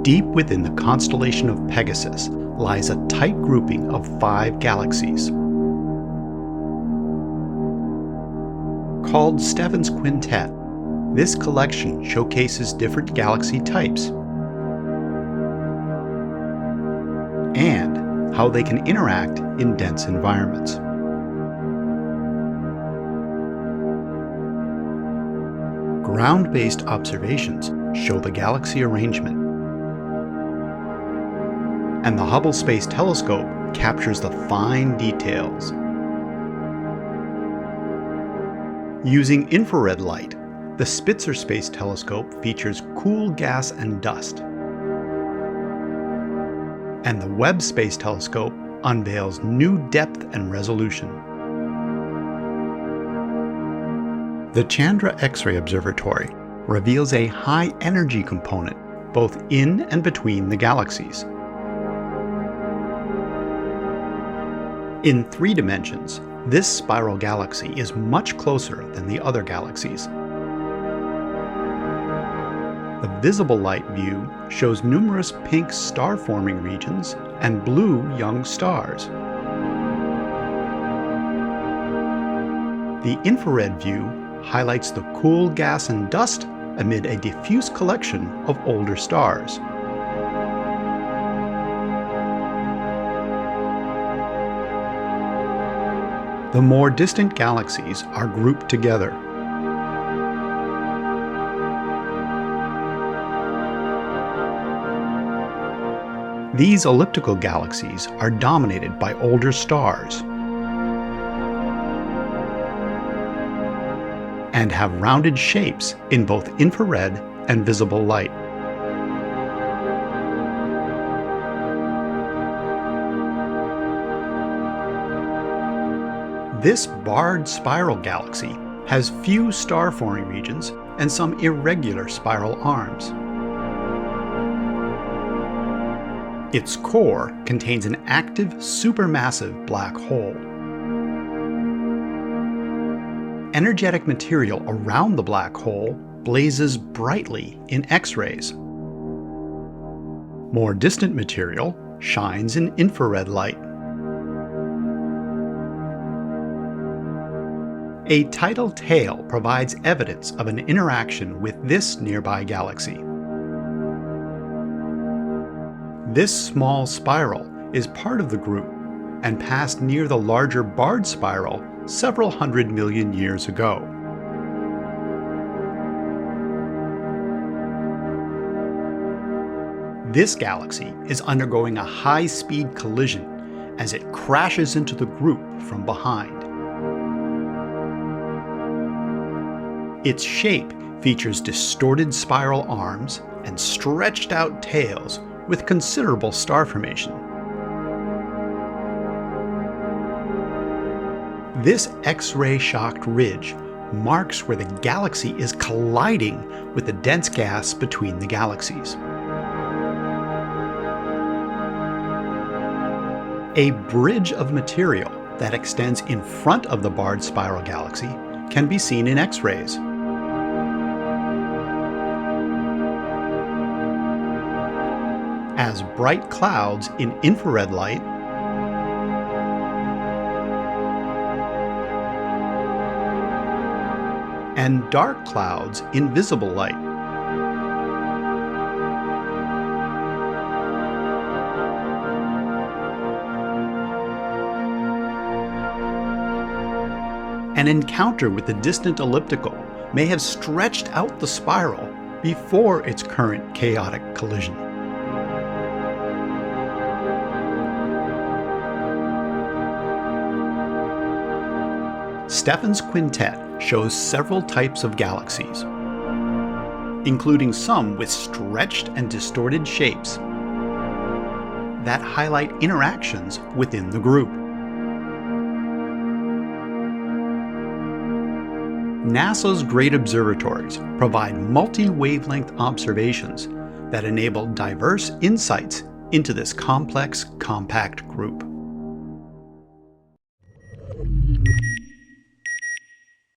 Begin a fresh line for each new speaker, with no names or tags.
Deep within the constellation of Pegasus lies a tight grouping of 5 galaxies. Called Stephan's Quintet, this collection showcases different galaxy types and how they can interact in dense environments. Ground-based observations show the galaxy arrangement, and the Hubble Space Telescope captures the fine details. Using infrared light, the Spitzer Space Telescope features cool gas and dust, and the Webb Space Telescope unveils new depth and resolution. The Chandra X-ray Observatory reveals a high-energy component both in and between the galaxies. In 3 dimensions, this spiral galaxy is much closer than the other galaxies. The visible light view shows numerous pink star-forming regions and blue young stars. The infrared view highlights the cool gas and dust amid a diffuse collection of older stars. The more distant galaxies are grouped together. These elliptical galaxies are dominated by older stars and have rounded shapes in both infrared and visible light. This barred spiral galaxy has few star-forming regions and some irregular spiral arms. Its core contains an active supermassive black hole. Energetic material around the black hole blazes brightly in X-rays. More distant material shines in infrared light. A tidal tail provides evidence of an interaction with this nearby galaxy. This small spiral is part of the group and passed near the larger barred spiral several 100 million years ago. This galaxy is undergoing a high-speed collision as it crashes into the group from behind. Its shape features distorted spiral arms and stretched-out tails with considerable star formation. This X-ray shocked ridge marks where the galaxy is colliding with the dense gas between the galaxies. A bridge of material that extends in front of the barred spiral galaxy can be seen in X-rays. As bright clouds in infrared light and dark clouds in visible light. An encounter with the distant elliptical may have stretched out the spiral before its current chaotic collision. Stephan's Quintet shows several types of galaxies, including some with stretched and distorted shapes that highlight interactions within the group. NASA's great observatories provide multi-wavelength observations that enable diverse insights into this complex, compact group.